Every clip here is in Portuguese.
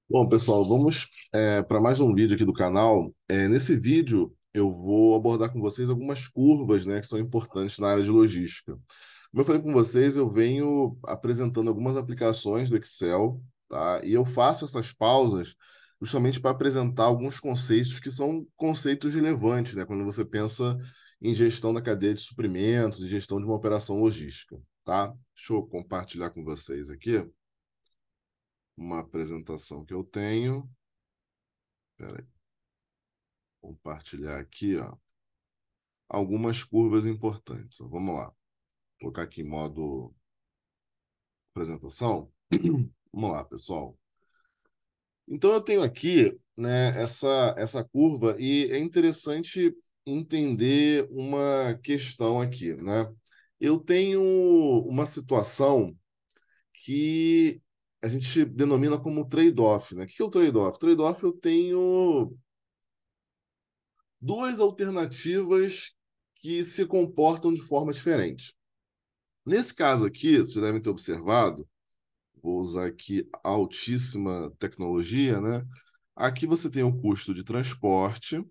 Bom, pessoal, vamos para mais um vídeo aqui do canal. Nesse vídeo, eu vou abordar com vocês algumas curvas, né, que são importantes na área de logística. Como eu falei com vocês, eu venho apresentando algumas aplicações do Excel, tá? E eu faço essas pausas justamente para apresentar alguns conceitos que são conceitos relevantes, né, quando você pensa em gestão da cadeia de suprimentos e gestão de uma operação logística, tá? Deixa eu compartilhar com vocês aqui uma apresentação que eu tenho. Pera aí. Compartilhar aqui, ó, algumas curvas importantes. Ó, vamos lá. Vou colocar aqui em modo apresentação. Vamos lá, pessoal. Então eu tenho aqui, né, essa curva e é interessante entender uma questão aqui, né? Eu tenho uma situação que a gente denomina como trade-off, né? O que é o trade-off? Trade-off eu tenho duas alternativas que se comportam de forma diferente. Nesse caso aqui, vocês devem ter observado, vou usar aqui altíssima tecnologia, né? Aqui você tem o custo de transporte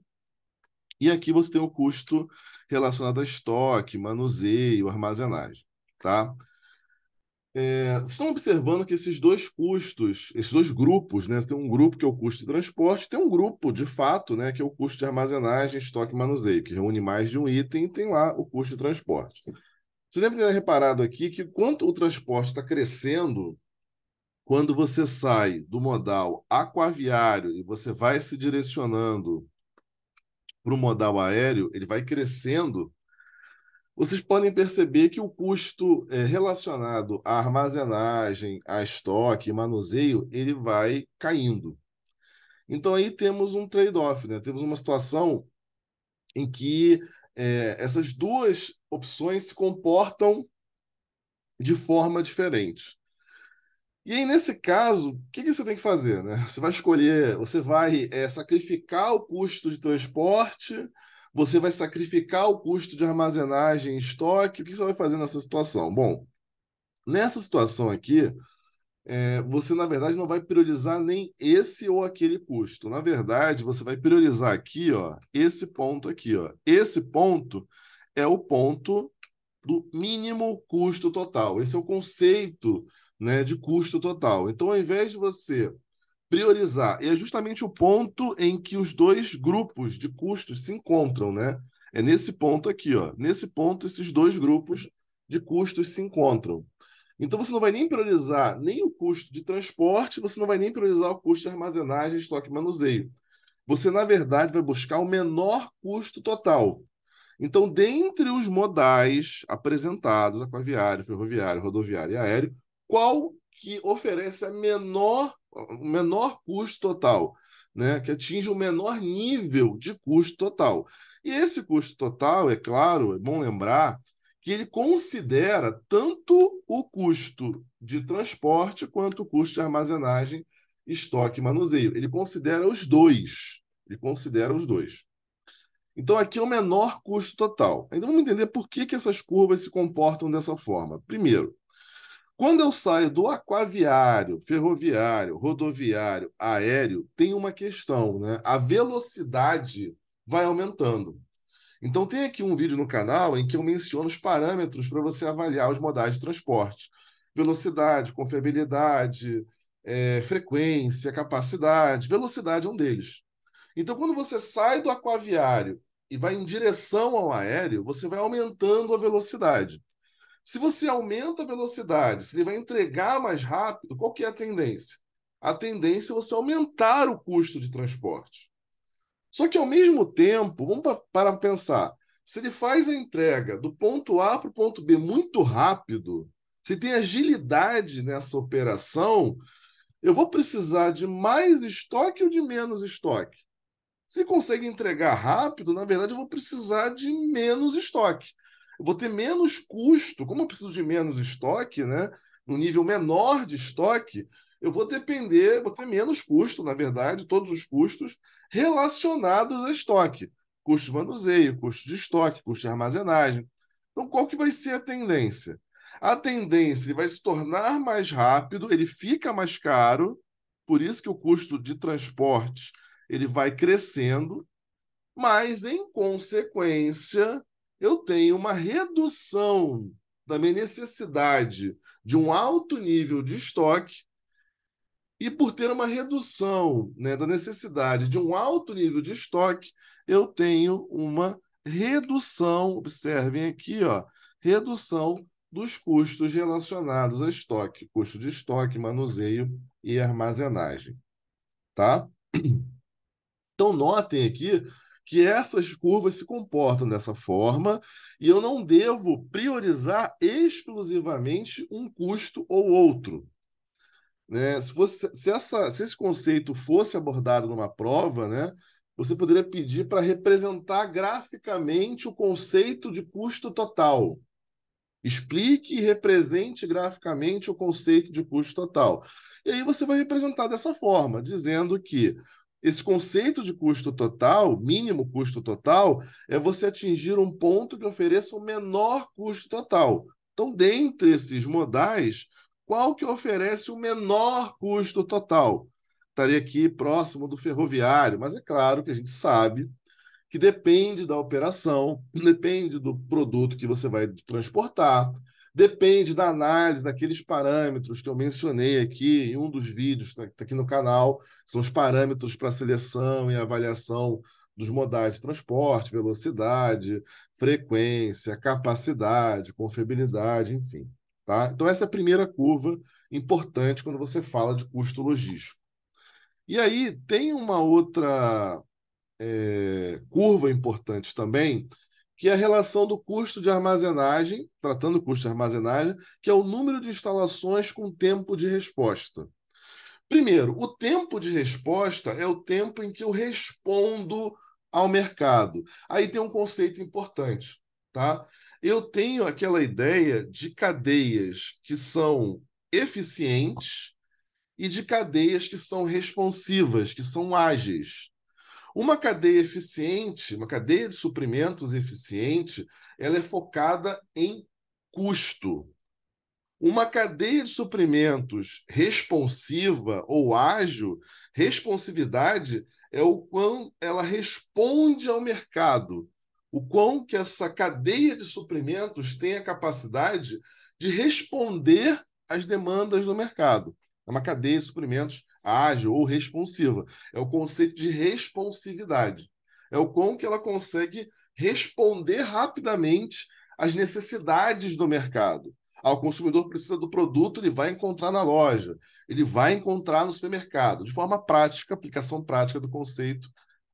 e aqui você tem o custo relacionado a estoque, manuseio, armazenagem, tá? Vocês estão observando que esses dois custos, esses dois grupos, né? Você tem um grupo que é o custo de transporte, tem um grupo, de fato, né, que é o custo de armazenagem, estoque e manuseio, que reúne mais de um item e tem lá o custo de transporte. Você deve ter reparado aqui que quanto o transporte está crescendo, quando você sai do modal aquaviário e você vai se direcionando para o modal aéreo, ele vai crescendo. Vocês podem perceber que o custo relacionado à armazenagem, a estoque e manuseio, ele vai caindo. Então aí temos um trade-off, né? Temos uma situação em que essas duas opções se comportam de forma diferente. E aí, nesse caso, o que que você tem que fazer, né? Você vai escolher, você vai sacrificar o custo de transporte, você vai sacrificar o custo de armazenagem e estoque. O que você vai fazer nessa situação? Bom, nessa situação aqui, você, na verdade, não vai priorizar nem esse ou aquele custo. Na verdade, você vai priorizar aqui, ó, esse ponto aqui, ó. Esse ponto é o ponto do mínimo custo total. Esse é o conceito, né, de custo total. Então, ao invés de você priorizar, e é justamente o ponto em que os dois grupos de custos se encontram, né? É nesse ponto aqui, ó. Nesse ponto, esses dois grupos de custos se encontram. Então, você não vai nem priorizar nem o custo de transporte, você não vai nem priorizar o custo de armazenagem, estoque e manuseio. Você, na verdade, vai buscar o menor custo total. Então, dentre os modais apresentados, aquaviário, ferroviário, rodoviário e aéreo, qual que oferece o menor custo total, né? Que atinge o menor nível de custo total. E esse custo total, é claro, é bom lembrar que ele considera tanto o custo de transporte quanto o custo de armazenagem, estoque e manuseio. Ele considera os dois. Ele considera os dois. Então, aqui é o menor custo total. Então, vamos entender por que essas curvas se comportam dessa forma. Primeiro, quando eu saio do aquaviário, ferroviário, rodoviário, aéreo, tem uma questão, né? A velocidade vai aumentando. Então, tem aqui um vídeo no canal em que eu menciono os parâmetros para você avaliar os modais de transporte: velocidade, confiabilidade, frequência, capacidade. Velocidade é um deles. Então, quando você sai do aquaviário e vai em direção ao aéreo, você vai aumentando a velocidade. Se você aumenta a velocidade, se ele vai entregar mais rápido, qual que é a tendência? A tendência é você aumentar o custo de transporte. Só que, ao mesmo tempo, vamos para pensar, se ele faz a entrega do ponto A para o ponto B muito rápido, se tem agilidade nessa operação, eu vou precisar de mais estoque ou de menos estoque? Se ele consegue entregar rápido, na verdade, eu vou precisar de menos estoque. Eu vou ter menos custo. Como eu preciso de menos estoque, né? No nível menor de estoque, eu vou depender, vou ter menos custo, na verdade, todos os custos relacionados a estoque. Custo de manuseio, custo de estoque, custo de armazenagem. Então, qual que vai ser a tendência? A tendência ele vai se tornar mais rápido, ele fica mais caro, Por isso que o custo de transporte ele vai crescendo, mas, em consequência, eu tenho uma redução da minha necessidade de um alto nível de estoque, e por ter uma redução, né, da necessidade de um alto nível de estoque, eu tenho uma redução, observem aqui, ó, redução dos custos relacionados a estoque, custo de estoque, manuseio e armazenagem, tá? Então, notem aqui que essas curvas se comportam dessa forma e eu não devo priorizar exclusivamente um custo ou outro, né? Se esse conceito fosse abordado numa prova, né, você poderia pedir para representar graficamente o conceito de custo total. Explique e represente graficamente o conceito de custo total. E aí você vai representar dessa forma, dizendo que esse conceito de custo total, mínimo custo total, é você atingir um ponto que ofereça o menor custo total. Então, dentre esses modais, qual que oferece o menor custo total? Estaria aqui próximo do ferroviário, mas é claro que a gente sabe que depende da operação, depende do produto que você vai transportar, depende da análise daqueles parâmetros que eu mencionei aqui em um dos vídeos que está aqui no canal, são os parâmetros para seleção e avaliação dos modais de transporte, velocidade, frequência, capacidade, confiabilidade, enfim. Tá? Então, essa é a primeira curva importante quando você fala de custo logístico. E aí tem uma outra curva importante também, que é a relação do custo de armazenagem, tratando o custo de armazenagem, que é o número de instalações com tempo de resposta. Primeiro, o tempo de resposta é o tempo em que eu respondo ao mercado. Aí tem um conceito importante, tá? Eu tenho aquela ideia de cadeias que são eficientes e de cadeias que são responsivas, que são ágeis. Uma cadeia eficiente, uma cadeia de suprimentos eficiente, ela é focada em custo. Uma cadeia de suprimentos responsiva ou ágil, responsividade é o quão ela responde ao mercado, o quão que essa cadeia de suprimentos tem a capacidade de responder às demandas do mercado. É uma cadeia de suprimentos ágil ou responsiva. É o conceito de responsividade. É o quão que ela consegue responder rapidamente às necessidades do mercado. O consumidor precisa do produto, ele vai encontrar na loja, ele vai encontrar no supermercado. De forma prática, a aplicação prática do conceito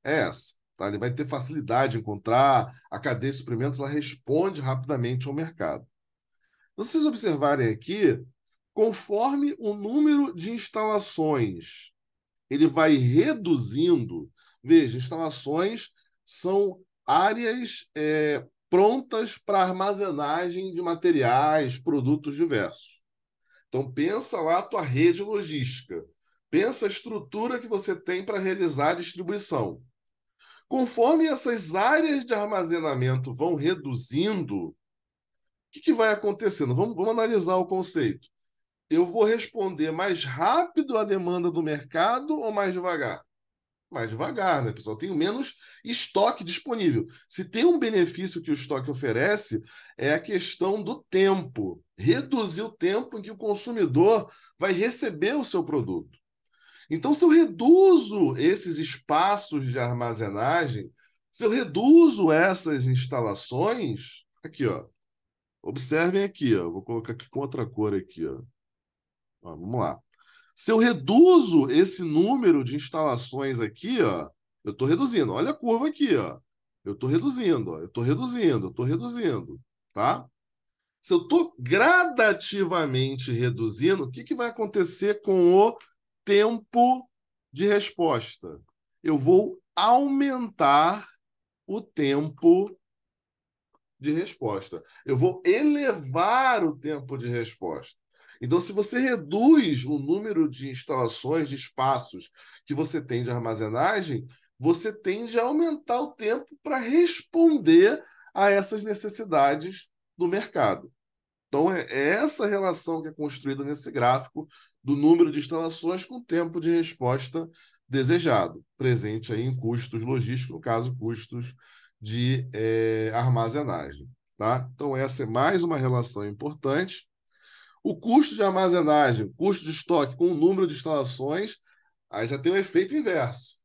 é essa. Tá? Ele vai ter facilidade de encontrar, a cadeia de suprimentos ela responde rapidamente ao mercado. Se vocês observarem aqui, conforme o número de instalações ele vai reduzindo, veja, instalações são áreas prontas para armazenagem de materiais, produtos diversos. Então, pensa lá a tua rede logística. Pensa a estrutura que você tem para realizar a distribuição. Conforme essas áreas de armazenamento vão reduzindo, o que vai acontecendo? Vamos analisar o conceito. Eu vou responder mais rápido à demanda do mercado ou mais devagar? Mais devagar, né, pessoal? Tenho menos estoque disponível. Se tem um benefício que o estoque oferece, é a questão do tempo. Reduzir o tempo em que o consumidor vai receber o seu produto. Então, se eu reduzo esses espaços de armazenagem, se eu reduzo essas instalações, aqui, ó. Observem aqui, ó. Vou colocar aqui com outra cor aqui, ó. Ó, vamos lá. Se eu reduzo esse número de instalações aqui, ó, eu estou reduzindo. Olha a curva aqui, ó. Eu estou reduzindo, ó. Eu estou reduzindo, eu estou reduzindo, tá? Se eu estou gradativamente reduzindo, o que vai acontecer com o tempo de resposta? Eu vou aumentar o tempo de resposta. Eu vou elevar o tempo de resposta. Então, se você reduz o número de instalações, de espaços que você tem de armazenagem, você tende a aumentar o tempo para responder a essas necessidades do mercado. Então, é essa relação que é construída nesse gráfico do número de instalações com tempo de resposta desejado, presente aí em custos logísticos, no caso, custos de armazenagem. Tá? Então, essa é mais uma relação importante. O custo de armazenagem, custo de estoque com o número de instalações, aí já tem um efeito inverso.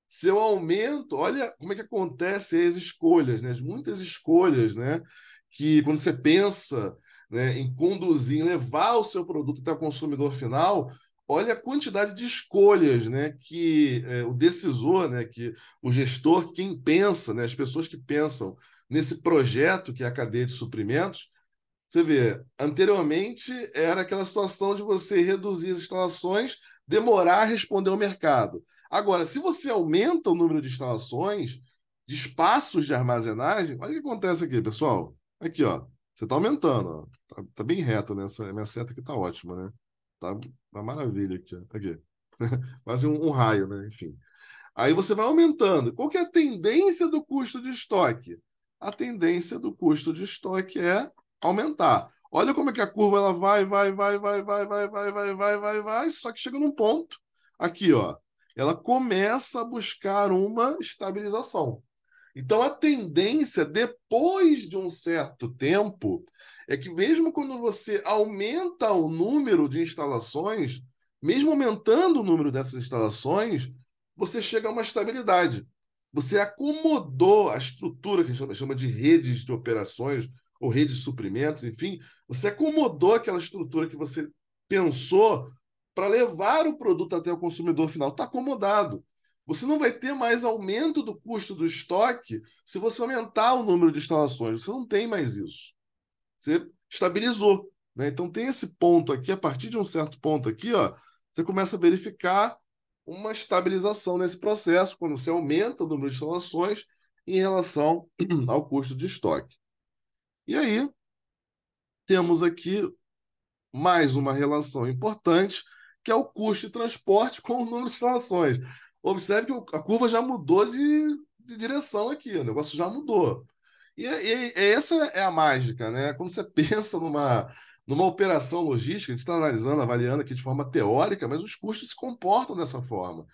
Se eu aumento, olha como é que acontece as escolhas, né? Muitas escolhas, né? Que quando você pensa, né, em conduzir, em levar o seu produto até o consumidor final, olha a quantidade de escolhas, né? Que o decisor, né? Que o gestor, quem pensa, né? As pessoas que pensam nesse projeto que é a cadeia de suprimentos, você vê, anteriormente era aquela situação de você reduzir as instalações, demorar a responder ao mercado. Agora, se você aumenta o número de instalações, de espaços de armazenagem, olha o que acontece aqui, pessoal. Aqui, ó. Você está aumentando, ó. Tá bem reto nessa. Minha seta aqui tá ótima, né? Tá uma maravilha aqui, ó. Aqui. Quase um raio, né? Enfim. Aí você vai aumentando. Qual que é a tendência do custo de estoque? A tendência do custo de estoque é aumentar. Olha como é que a curva ela vai, só que chega num ponto aqui, ó. Ela começa a buscar uma estabilização. Então a tendência depois de um certo tempo é que mesmo quando você aumenta o número de instalações, mesmo aumentando o número dessas instalações, você chega a uma estabilidade. Você acomodou a estrutura que a gente chama de redes de operações ou redes de suprimentos, enfim, você acomodou aquela estrutura que você pensou para levar o produto até o consumidor final. Está acomodado. Você não vai ter mais aumento do custo do estoque se você aumentar o número de instalações. Você não tem mais isso. Você estabilizou, né? Então tem esse ponto aqui, a partir de um certo ponto aqui, ó, você começa a verificar uma estabilização nesse processo, quando você aumenta o número de instalações em relação ao custo de estoque. E aí, temos aqui mais uma relação importante, que é o custo de transporte com o número de instalações. Observe que a curva já mudou de direção aqui, o negócio já mudou. Essa é a mágica, né? Quando você pensa numa operação logística, a gente está analisando, avaliando aqui de forma teórica, mas os custos se comportam dessa forma.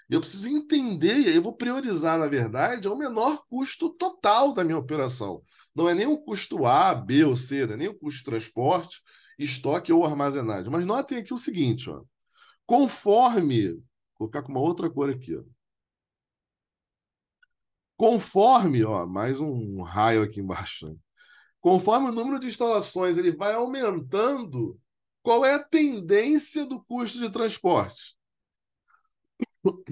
E eu preciso entender, e aí eu vou priorizar, na verdade, é o menor custo total da minha operação. Não é nem o custo A, B ou C, não é nem o custo de transporte, estoque ou armazenagem. Mas notem aqui o seguinte, ó. Conforme, vou colocar com uma outra cor aqui, ó. Conforme, ó, mais um raio aqui embaixo, né? Conforme o número de instalações ele vai aumentando, qual é a tendência do custo de transporte?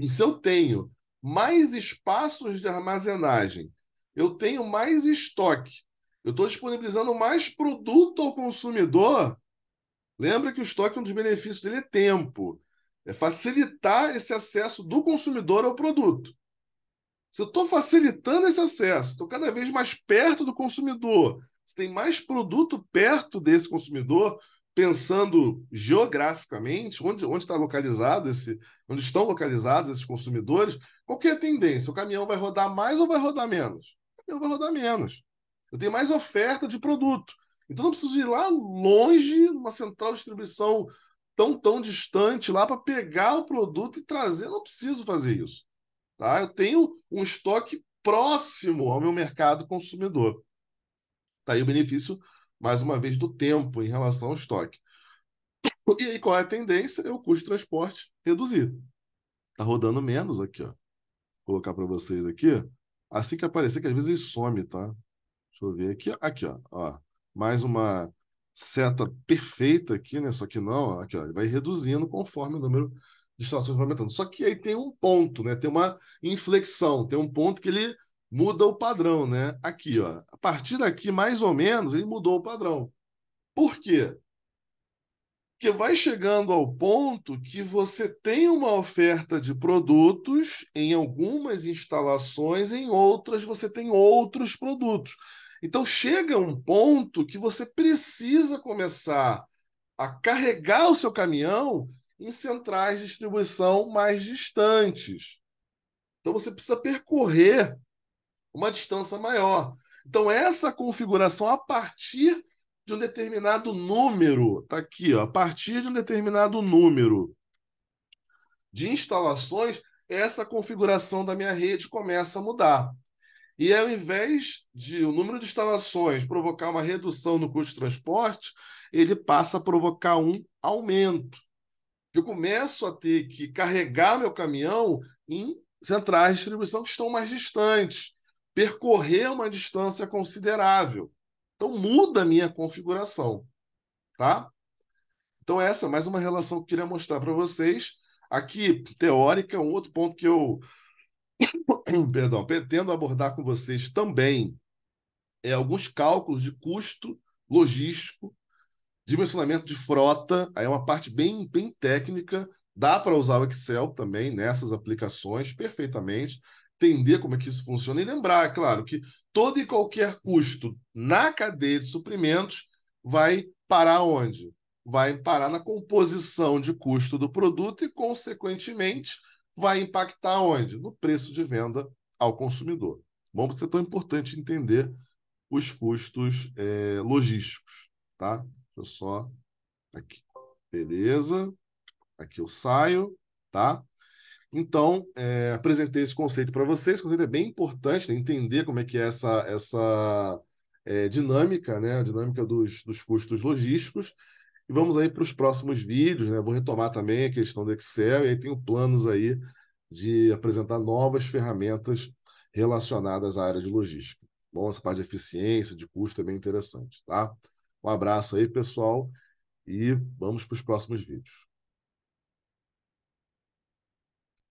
Se eu tenho mais espaços de armazenagem, eu tenho mais estoque, eu estou disponibilizando mais produto ao consumidor. Lembra que o estoque, um dos benefícios dele é tempo, é facilitar esse acesso do consumidor ao produto. Se eu estou facilitando esse acesso, estou cada vez mais perto do consumidor, se tem mais produto perto desse consumidor, pensando geograficamente, onde está localizado onde estão localizados esses consumidores, qual que é a tendência? O caminhão vai rodar mais ou vai rodar menos? O caminhão vai rodar menos. Eu tenho mais oferta de produto. Então não preciso ir lá longe, numa central de distribuição tão distante lá para pegar o produto e trazer. Eu não preciso fazer isso. Tá? Eu tenho um estoque próximo ao meu mercado consumidor. Está aí o benefício, mais uma vez, do tempo em relação ao estoque. E aí, qual é a tendência? É o custo de transporte reduzir. Está rodando menos aqui, ó. Vou colocar para vocês aqui. Assim que aparecer, que às vezes ele some, tá? Deixa eu ver aqui. Aqui, ó. Mais uma seta perfeita aqui, né? Só que não, ó. Aqui, ó. Ele vai reduzindo conforme o número de estações vai aumentando. Só que aí tem um ponto, né? Tem uma inflexão, tem um ponto que ele muda o padrão, né? Aqui, ó. A partir daqui, mais ou menos, ele mudou o padrão. Por quê? Porque vai chegando ao ponto que você tem uma oferta de produtos em algumas instalações, em outras você tem outros produtos. Então chega um ponto que você precisa começar a carregar o seu caminhão em centrais de distribuição mais distantes. Então você precisa percorrer uma distância maior. Então essa configuração a partir de um determinado número, tá aqui, ó, a partir de um determinado número de instalações, essa configuração da minha rede começa a mudar. E ao invés de o número de instalações provocar uma redução no custo de transporte, ele passa a provocar um aumento. Eu começo a ter que carregar meu caminhão em centrais de distribuição que estão mais distantes, percorrer uma distância considerável. Então muda a minha configuração, tá? Então essa é mais uma relação que eu queria mostrar para vocês. Aqui, teórica, um outro ponto que eu, perdão, pretendo abordar com vocês também é alguns cálculos de custo logístico, dimensionamento de frota, aí é uma parte bem técnica. Dá para usar o Excel também nessas aplicações perfeitamente, entender como é que isso funciona e lembrar, claro, que todo e qualquer custo na cadeia de suprimentos vai parar onde? Vai parar na composição de custo do produto e, consequentemente, vai impactar onde? No preço de venda ao consumidor. Bom, por isso é tão importante entender os custos logísticos, tá? Deixa eu só aqui. Beleza. Aqui eu saio, tá? Então, apresentei esse conceito para vocês. Esse conceito é bem importante, né? Entender como é que é essa dinâmica, né? A dinâmica dos custos logísticos. E vamos aí para os próximos vídeos, né? Vou retomar também a questão do Excel e aí tenho planos aí de apresentar novas ferramentas relacionadas à área de logística. Bom, essa parte de eficiência, de custo é bem interessante, tá? Um abraço aí, pessoal, e vamos para os próximos vídeos.